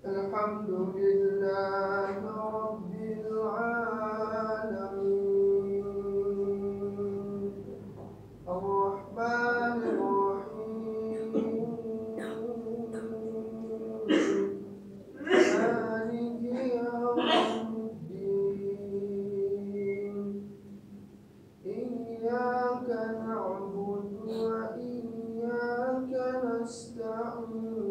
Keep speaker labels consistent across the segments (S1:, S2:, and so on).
S1: الحمد لله رب العالمين الرحمن الرحيم مالك يوم الدين إياك نعبد وإياك نستعين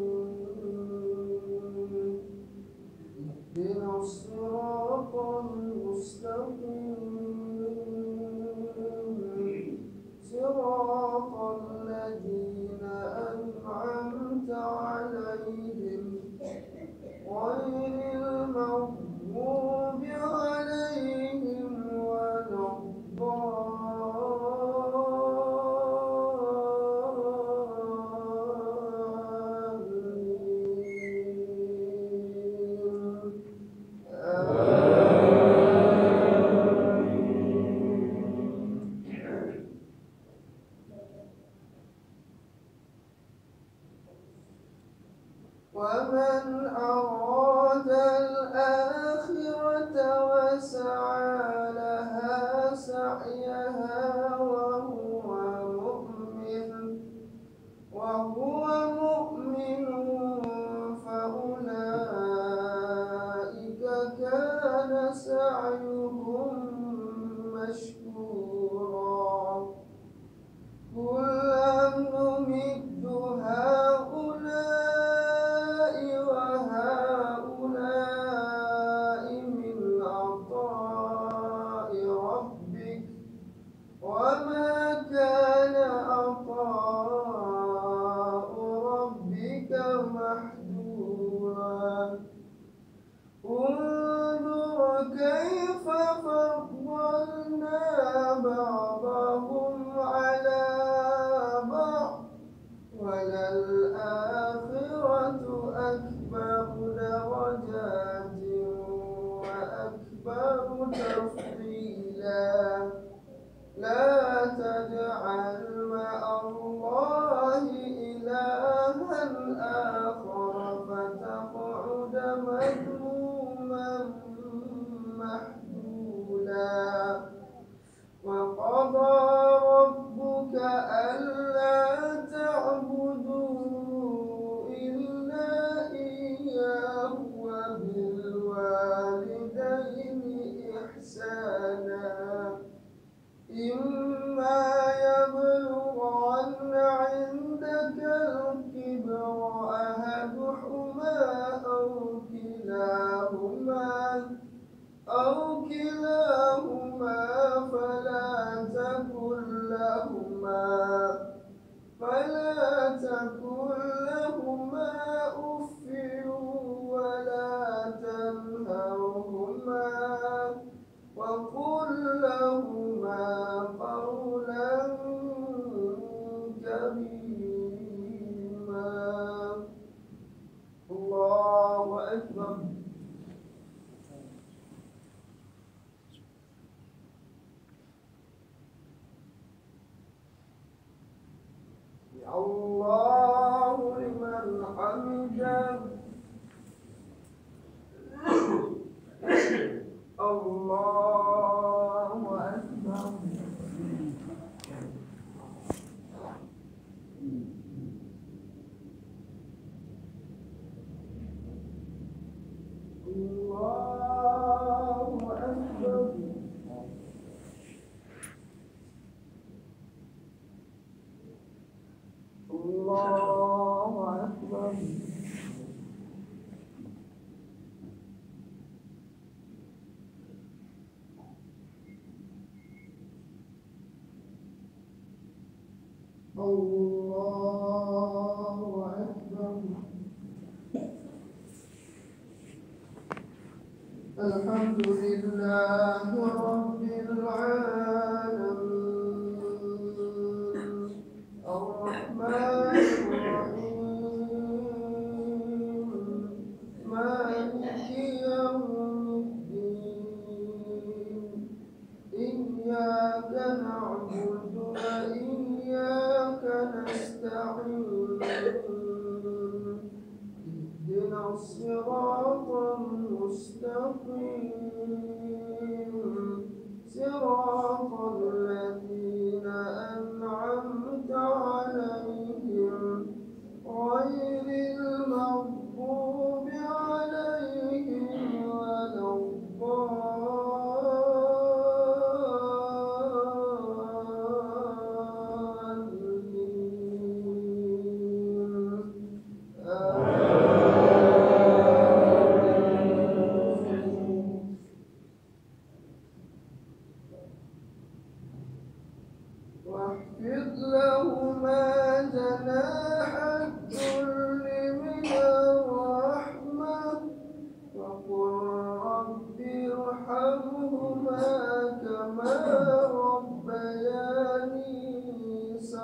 S1: اهدنا الصراط المستقيم صراط الذين أنعمت عليهم غير المغضوب عليهم ولا ومن أراد الآخرة وسعى لها سعيها وهو مؤمن فأولئك كان سعيهم مشكورا كلا نمد هؤلاء وهؤلاء من عطاء ربك وما كان عطاء ربك محظورا انظر كيف فضلنا بعضهم على بعض وللآخرة أكبر درجات وأكبر تفضيلا لا تجعل مع الله إلها آخر فتقعد مذموما مخذولا وقضى ربك ألا تعبدوا إلا إياه وبالوالدين إحسانا إما يبلغن عندك الكبر أحدهما أو كلاهما فلا تكن لهما أف ولا تنهرهما وقل لهما قولا كريما الله أكبر الله لمن حمده الله أكبر الله أكبر الله أكبر الله أكبر الحمد لله رب العالمين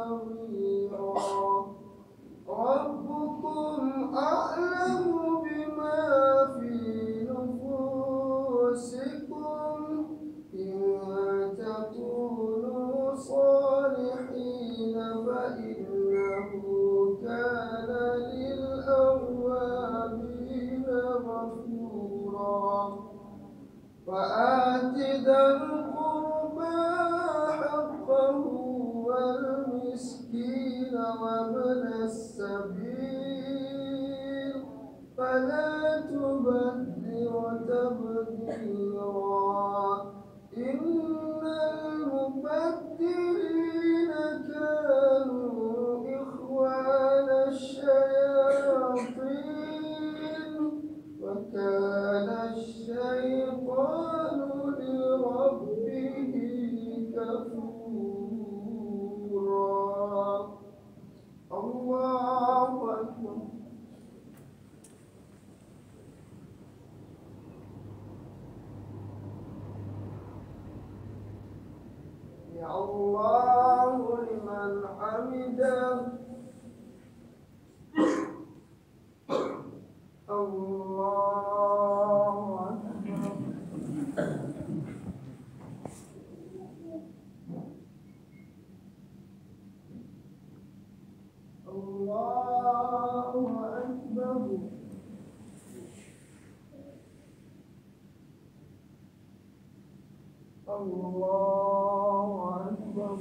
S1: نظيرا ربكم أعلم بما في نفوسكم إن تكونوا صالحين فإنه كان للأوابين غفورا فآت ذا القربى حقه والمسكين وابن السبيل فلا تبذر تبذيرا إن المبذرين كانوا إخوان الشياطين وكان الشيطان لربه كفورا الله أكبر يا الله لمن حمده الله أكبر الله أكبر الله أكبر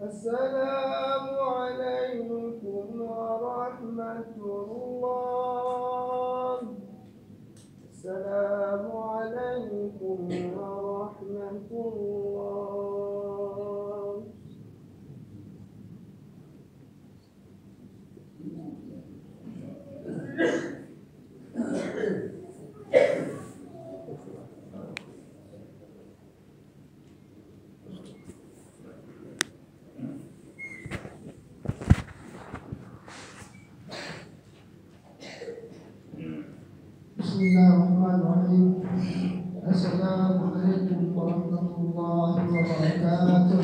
S1: السلام عليكم ورحمة الله السلام عليكم ورحمة الله Bismillahirrahmanirrahim. Assalamualaikum warahmatullahi wabarakatuh.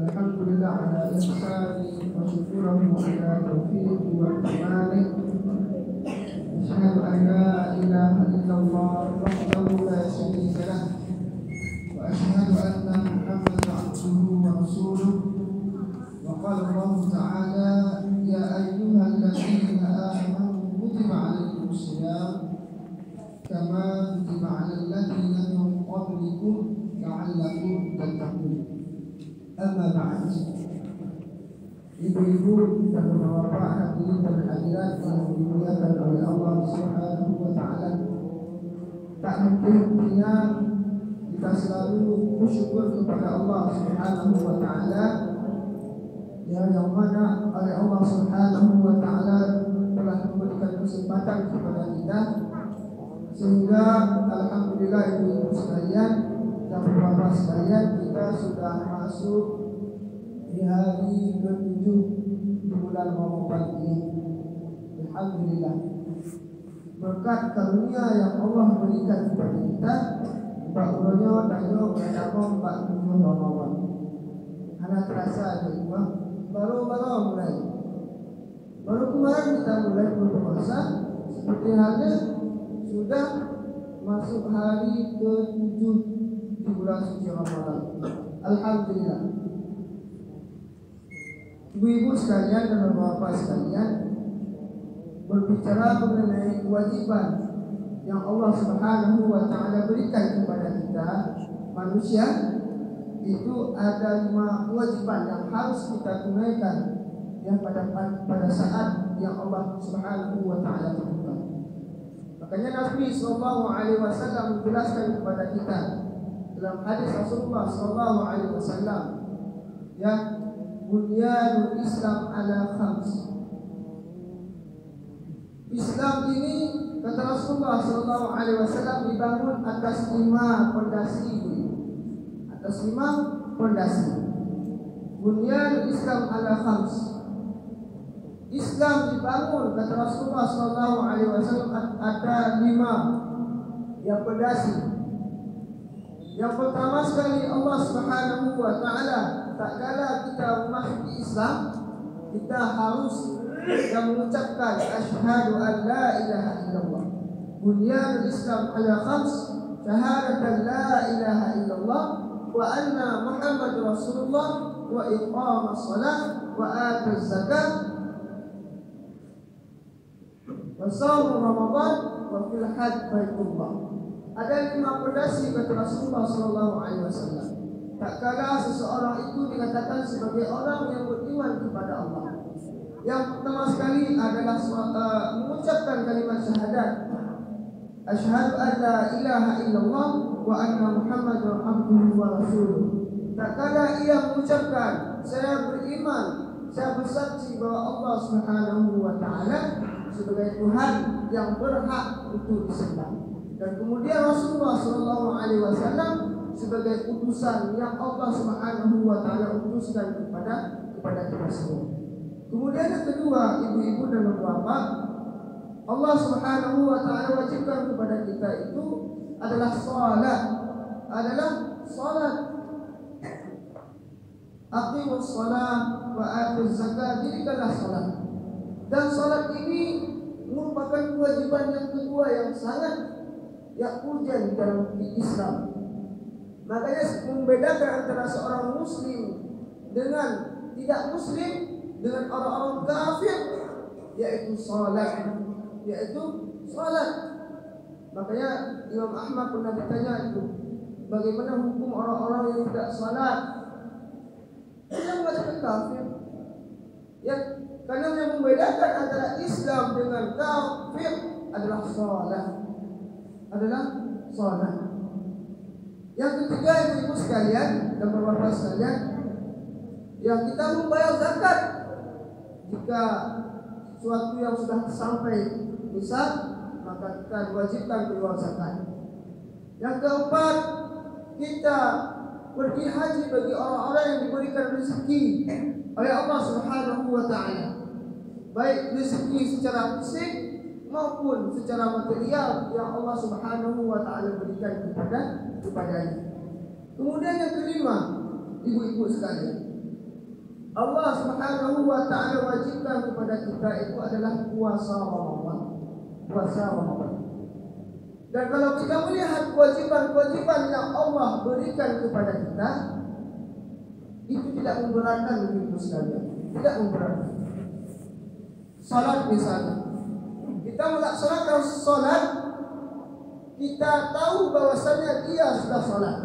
S1: Alhamdulillah ala ihsani wa syukurahu ala taufiqi wa ihsani. Asyhadu an la ilaha illallah wahdahu la syarika lah wa asyhadu anna Muhammadan abduhu wa rasuluh. وقال الله تعالى يا أيها الذين آمنوا كتب عليكم الصيام كما كتب على الذين من قبلكم لعلكم تتقون. أما بعد, ibu-ibu dan bapak-bapak hadirin dan hadirat yang dimuliakan oleh Allah Subhanahu wa Ta'ala, tak henti-hentinya kita selalu bersyukur kepada Allah Subhanahu wa Ta'ala yang mana oleh Allah Subhanahu wa Ta'ala telah memberikan kesempatan kepada kita, sehingga alhamdulillah ibu-ibu sekalian dan bapak sekalian, kita sudah masuk di hari ke-7 di bulan Ramadan ini. Alhamdulillah, berkat karunia yang Allah berikan kepada kita, barunya tayo kenapa 47 Ramadan. Karena terasa juga baru mulai. Baru kemarin kita mulai berpuasa, seperti halnya sudah masuk hari ke-7 di bulan suci Ramadan. Alhamdulillah. Ibu-ibu sekalian dan bapak-bapak sekalian, berbicara mengenai kewajiban yang Allah Subhanahu wa taala berikan kepada kita manusia, itu ada 5 kewajiban yang harus kita tunaikan yang pada saat yang Allah Subhanahu wa taala tentukan. Makanya Nabi sallallahu alaihi wasallam menjelaskan kepada kita dalam hadis Rasulullah sallallahu alaihi wasallam, ya, bunyanul Islam ala khams. Islam ini, kata Rasulullah sallallahu alaihi wasallam, dibangun atas 5 pondasi. Atas 5 pondasi. Bunyanul Islam ala khams. Islam dibangun, kata Rasulullah sallallahu alaihi wasallam, ada 5 yang pondasi. Yang pertama sekali, Allah Subhanahu wa taala, tak kala kita memasuki Islam, kita harus mengucapkan asyhadu an la ilaha illallah. Bunyanul Islam ala khams, syahadatan la ilaha illallah wa anna Muhammadur Rasulullah wa iqamas shalah wa ataz zakat wa shaum Ramadan wa fil hajj baitullah. Ada 5 pondasi, kata Rasulullah sallallahu alaihi wasallam. Tak kala seseorang itu dikatakan sebagai orang yang beriman kepada Allah. Yang pertama sekali adalah mengucapkan kalimat syahadat, asyhadu an la ilaha illallah wa anna Muhammadar abduhu wa rasuluh. Tak kala ia mengucapkan, saya beriman, saya bersaksi bahwa Allah Subhanahu wa taala sebagai Tuhan yang berhak untuk disembah. Dan kemudian Rasulullah sallallahu alaihi wasallam sebagai utusan yang Allah Subhanahu wa taala utuskan kepada kita semua. Kemudian yang kedua, ibu-ibu dan bapak, Allah Subhanahu wa taala wajibkan kepada kita itu adalah salat. Aqimus shalah wa atuz zakat, dirikanlah salat. Dan salat ini merupakan kewajiban yang kedua yang sangat urgent dalam Islam. Makanya membedakan antara seorang muslim dengan tidak muslim, dengan orang-orang kafir, yaitu salat. Makanya Imam Ahmad pernah ditanya itu, bagaimana hukum orang-orang yang tidak salat? Dia mengatakan kafir. Ya, karena yang membedakan antara Islam dengan kafir adalah salat. Yang ketiga, ibu-ibu sekalian dan bapak-bapak sekalian, yang kita membayar zakat jika sesuatu yang sudah sampai nisab, maka kita diwajibkan keluar zakat. Yang keempat, kita pergi haji bagi orang-orang yang diberikan rezeki oleh Allah Subhanahu wa taala, baik rezeki secara fisik maupun secara material yang Allah Subhanahu wa taala berikan kepadanya. Kemudian yang kelima, ibu-ibu sekalian, Allah Subhanahu wa taala wajibkan kepada kita itu adalah puasa Ramadan. Dan kalau kita melihat kewajiban-kewajiban yang Allah berikan kepada kita, itu tidak memberatkan, ibu-ibu sekalian. Tidak memberatkan. Salat misalnya, kita melaksanakan salat, kita tahu bahwasanya dia sudah salat.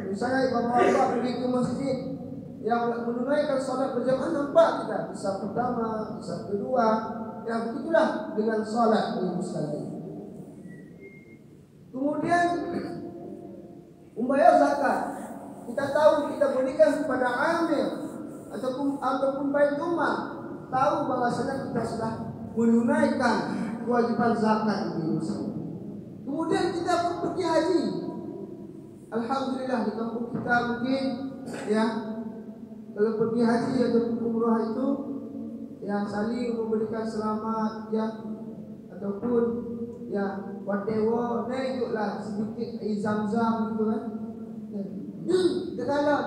S1: Misalnya bapak-bapak pergi ke masjid yang menunaikan salat berjamaah, nampak kita bisa pertama, bisa kedua, ya begitulah dengan salat ibu sekalian. Kemudian membayar zakat, kita tahu kita berikan kepada amil ataupun baitul mal, tahu bahwasanya kita sudah menunaikan kewajiban zakat ini. Kemudian kita pergi haji. Alhamdulillah di kampung kita mungkin ya, kalau pergi haji atau umrah itu yang saling memberikan selamat ya, ataupun ya watewo naiklah sedikit air zam-zam gitu kan. Di dalam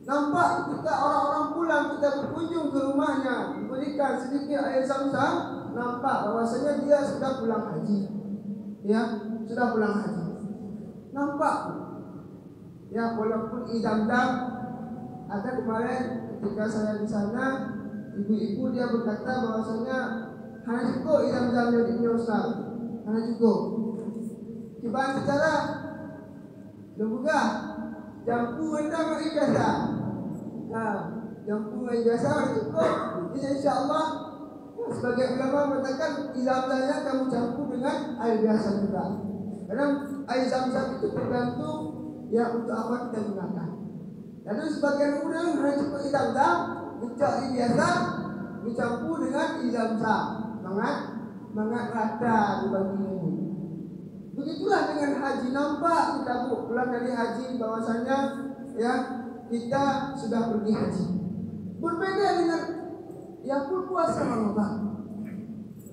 S1: nampak ketika orang-orang pulang, kita berkunjung ke rumahnya, diberikan sedikit air zam-zam, nampak bahwasanya dia sudah pulang haji. Ya, sudah pulang haji. Nampak ya, walaupun idam-dam. Ada kemarin ketika saya di sana, ibu-ibu dia berkata bahwasanya hanya cukup idam-damnya di Ustaz, hanya cukup. Kibaan bicara lembuga jampu anda bagi biasa. Jampu yang biasa cukup. Jadi insya-Allah sebagai ulama mengatakan idam-damnya kamu campur dengan air biasa juga. Karena air zam-zam itu tergantung ya untuk apa kita gunakan. Lalu sebagian orang hanya cukup idam-dam, ucap biasa dicampur dengan idam-zam. Mangat rata dibagi ini. Begitulah dengan haji, nampak kita pulang dari haji bahwasanya ya kita sudah pergi haji. Berbeda dengan yang berpuasa Ramadan.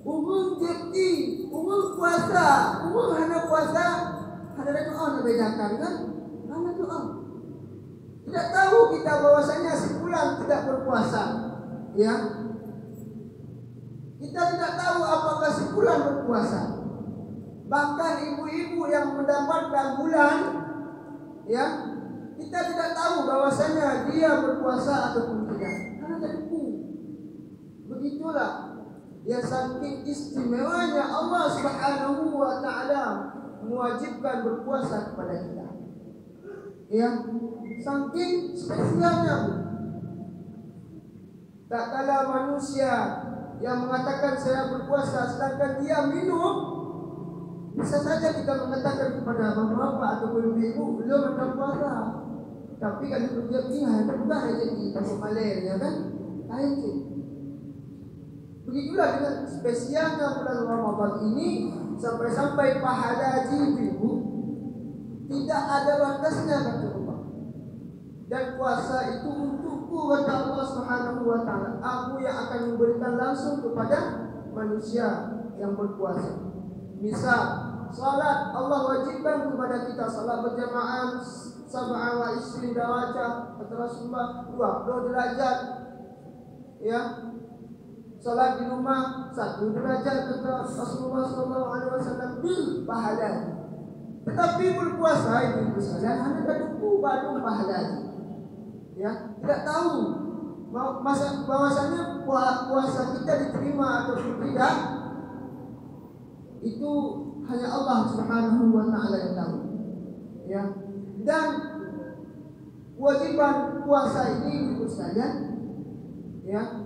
S1: Umum jadi, umum puasa, umum hanya puasa, hanya doa membedakan kan? Hanya doa. Tidak tahu kita bahwasanya sebulan tidak berpuasa, ya. Kita tidak tahu apakah sebulan berpuasa. Bahkan ibu-ibu yang mendapatkan bulan, ya, kita tidak tahu bahwasanya dia berpuasa ataupun tidak. Karena tertipu. Begitulah. Ya, saking istimewanya Allah Subhanahu wa taala mewajibkan berpuasa kepada kita. Ya, saking spesialnya. Tak kala manusia yang mengatakan saya berpuasa sedangkan dia minum, bisa saja kita mengatakan kepada bapak-bapak atau ibu-ibu belum ada puasa. Tapi kalau dia ini bukan rezeki atau maler, ya kan? Lain. Begitulah dengan spesialnya bulan Ramadan ini, sampai-sampai pahala haji ibu tidak ada batasnya kata Allah. Dan puasa itu untukku kata Allah Subhanahu wa taala. Aku yang akan memberikan langsung kepada manusia yang berpuasa. Misal salat Allah wajibkan kepada kita salat berjamaah 27 derajat kata Rasulullah, 20 derajat. Ya. Salat di rumah 1 derajat kata Rasulullah SAW pahala. Tetapi berpuasa itu sekalian hanya keduku baru pahala. Ya, tidak tahu bahwasanya puasa kita diterima atau tidak. Itu hanya Allah Subhanahu wa taala yang tahu. Ya. Dan kewajiban puasa ini itu sekalian, ya.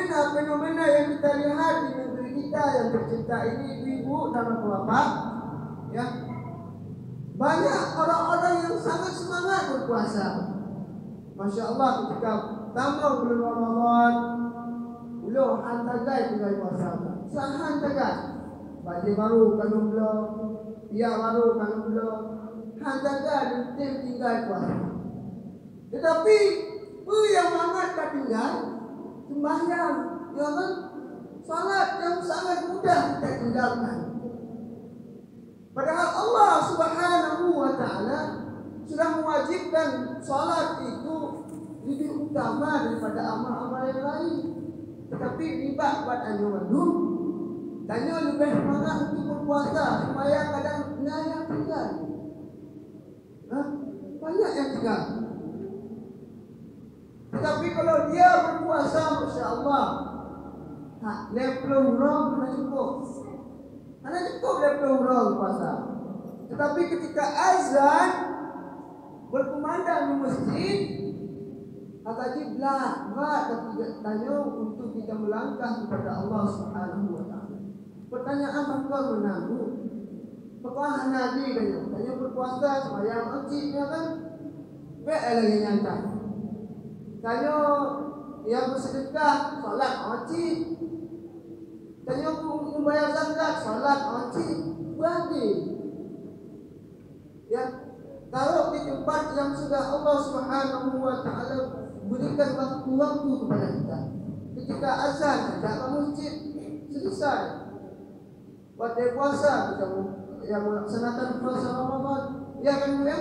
S1: Fenomena yang kita lihat di negeri kita yang tercipta ini, ibu dan bapak, ya, banyak orang-orang yang sangat semangat berpuasa. Masya Allah, ketika tamat bulan Ramadan, ulo hantagai tinggal puasa, sangat tegas. Baju baru kanum belum, dia baru kanum belum, hantagai tim tinggal puasa. Tetapi yang mangat tak tinggal. Sembahyang, ya kan? Salat yang sangat mudah kita tinggalkan. Padahal Allah Subhanahu wa taala sudah mewajibkan salat itu lebih utama daripada amal-amal yang lain. Tetapi riba buat anjuran tanya lebih semangat untuk berpuasa, sembahyang kadang yang tinggal. Banyak yang tinggal. Tetapi kalau dia berpuasa, Masya Allah, level umrah hanya cukup. Hanya cukup level umrah puasa. Tetapi ketika azan berkumandang di masjid, kata Jibril, tanya untuk kita melangkah kepada Allah Subhanahu wa taala. Pertanyaan apa menanggung? Pokoknya Nabi tanya berpuasa, sembahyang wajibnya kan? Lagi nyantai. Tanya yang bersedekah, salat wajib. Tanya membayar zakat, salat wajib. Wajib. Ya, kalau di tempat yang sudah Allah Subhanahu wa taala berikan waktu-waktu kepada kita. Ketika azan, datang masjid, selesai. Waktu puasa, kita yang melaksanakan puasa Ramadan, ya kan ya?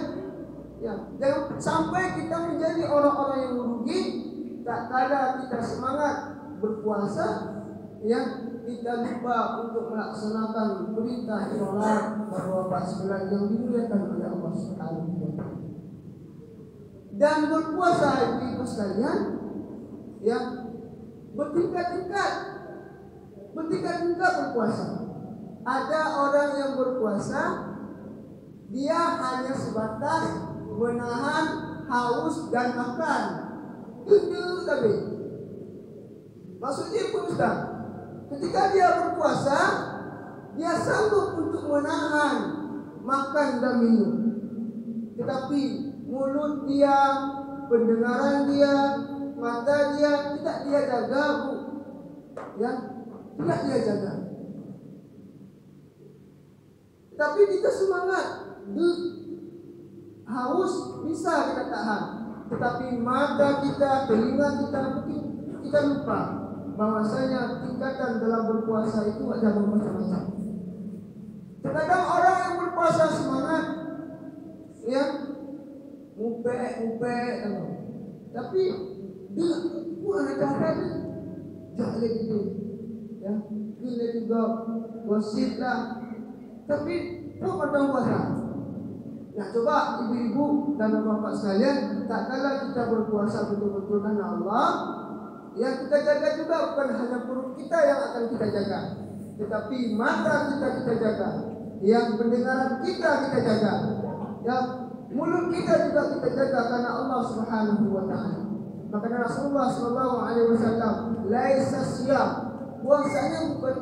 S1: Ya, jangan sampai kita menjadi orang-orang yang merugi. Tak kala kita semangat berpuasa, ya kita lupa untuk melaksanakan perintah sholat beberapa sekalian yang dimuliakan oleh Allah Subhanahu wa taala. Dan berpuasa ibu sekalian ya bertingkat-tingkat berpuasa. Ada orang yang berpuasa dia hanya sebatas menahan haus dan makan. Itu tapi maksudnya apa Ustaz? Ketika dia berpuasa, dia sanggup untuk menahan makan dan minum. Tetapi mulut dia, pendengaran dia, mata dia tidak dia jaga, Bu. Ya, tidak dia jaga. Tapi kita semangat, haus bisa kita tahan. Tetapi mata kita, telinga kita mungkin kita lupa bahwasanya tingkatan dalam berpuasa itu ada bermacam-macam. Terkadang orang yang berpuasa semangat, ya, upe, tapi dia pun ada jangan gitu, ya, kita juga gosip lah. Tapi kok ada puasa? Ya coba ibu-ibu dan bapak sekalian, tak kala kita berpuasa betul-betul karena Allah, yang kita jaga juga bukan hanya perut kita yang akan kita jaga, tetapi mata kita jaga, yang pendengaran kita jaga, yang mulut kita juga kita jaga karena Allah Subhanahu wa taala. Maka Rasulullah sallallahu alaihi wasallam, laisa siyam, puasanya bukan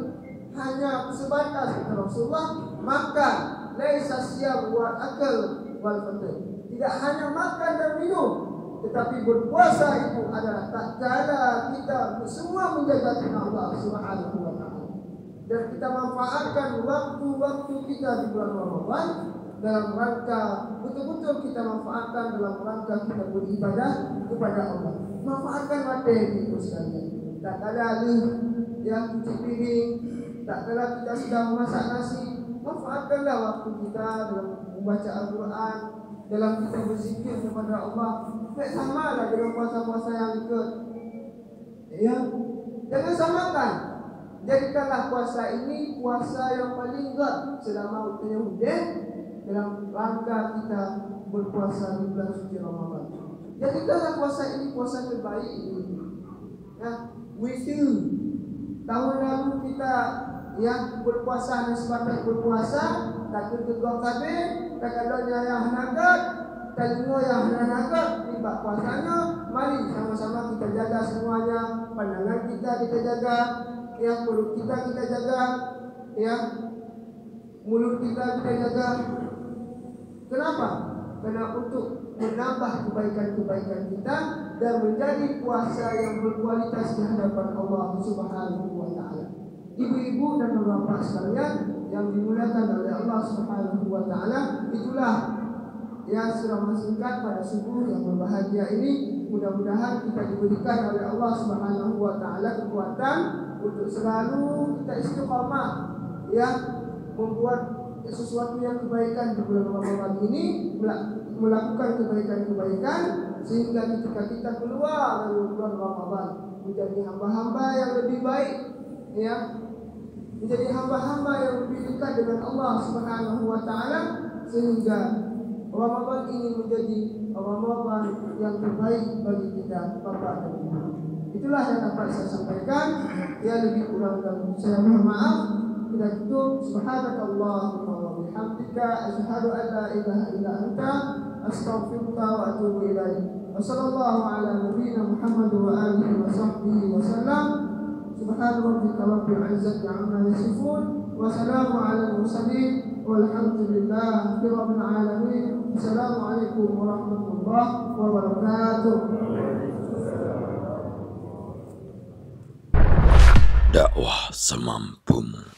S1: hanya sebatas kata Rasulullah makan, laisa siyam wal akal wal fitr. Tidak hanya makan dan minum, tetapi berpuasa itu adalah tak kala kita semua menjaga Allah Subhanahu wa taala. Dan kita manfaatkan waktu-waktu kita di bulan Ramadan dalam rangka betul-betul kita manfaatkan dalam rangka kita beribadah kepada Allah. Manfaatkan materi itu sekalian. Tak kala yang cuci piring, tak kala kita sedang memasak nasi, manfaatkanlah waktu kita dalam membaca Al-Quran, dalam kita berzikir kepada Allah. Tak sama lah dengan puasa-puasa yang ikut. Ya, jangan samakan. Jadikanlah puasa ini puasa yang paling berat selama waktunya hujan dalam rangka kita berpuasa di bulan suci Ramadan. Jadikanlah puasa ini puasa terbaik ini. Ya, within tahun lalu kita yang berpuasa hanya sebatas berpuasa, takut tegak kabeh, kadang-kadang yang nagat, telinga yang nagat, tiba puasanya, mari sama-sama kita jaga semuanya, pandangan kita jaga, ya perut kita jaga, ya mulut kita jaga. Kenapa? Karena untuk menambah kebaikan-kebaikan kita dan menjadi puasa yang berkualitas di hadapan Allah Subhanahu wa taala. Ibu-ibu dan bapak sekalian yang dimuliakan oleh Allah Subhanahu wa taala, itulah yang ceramah singkat pada subuh yang berbahagia ini. Mudah-mudahan kita diberikan oleh Allah Subhanahu wa taala kekuatan untuk selalu kita istiqamah, ya, membuat sesuatu yang kebaikan di bulan Ramadan ini, melakukan kebaikan-kebaikan sehingga ketika kita keluar dari bulan Ramadan menjadi hamba-hamba yang lebih baik, ya, menjadi hamba-hamba yang lebih dekat dengan Allah Subhanahu wa taala, sehingga Ramadan ini menjadi Ramadan yang terbaik bagi kita Bapak dan Ibu. Itulah yang dapat saya sampaikan. Ya, lebih kurang dan saya mohon maaf. Kita tutup. Subhanakallahumma wa bihamdika asyhadu an la ilaha illa anta astaghfiruka wa atubu ilaik. Wassallallahu ala nabiyyina Muhammad wa alihi wa sahbihi wa sallam. Subhana rabbika rabbil izzati amma yasifun wa salamun ala mursalin walhamdulillahi rabbil alamin. Assalamualaikum warahmatullahi wabarakatuh.
S2: Dakwah semampumu.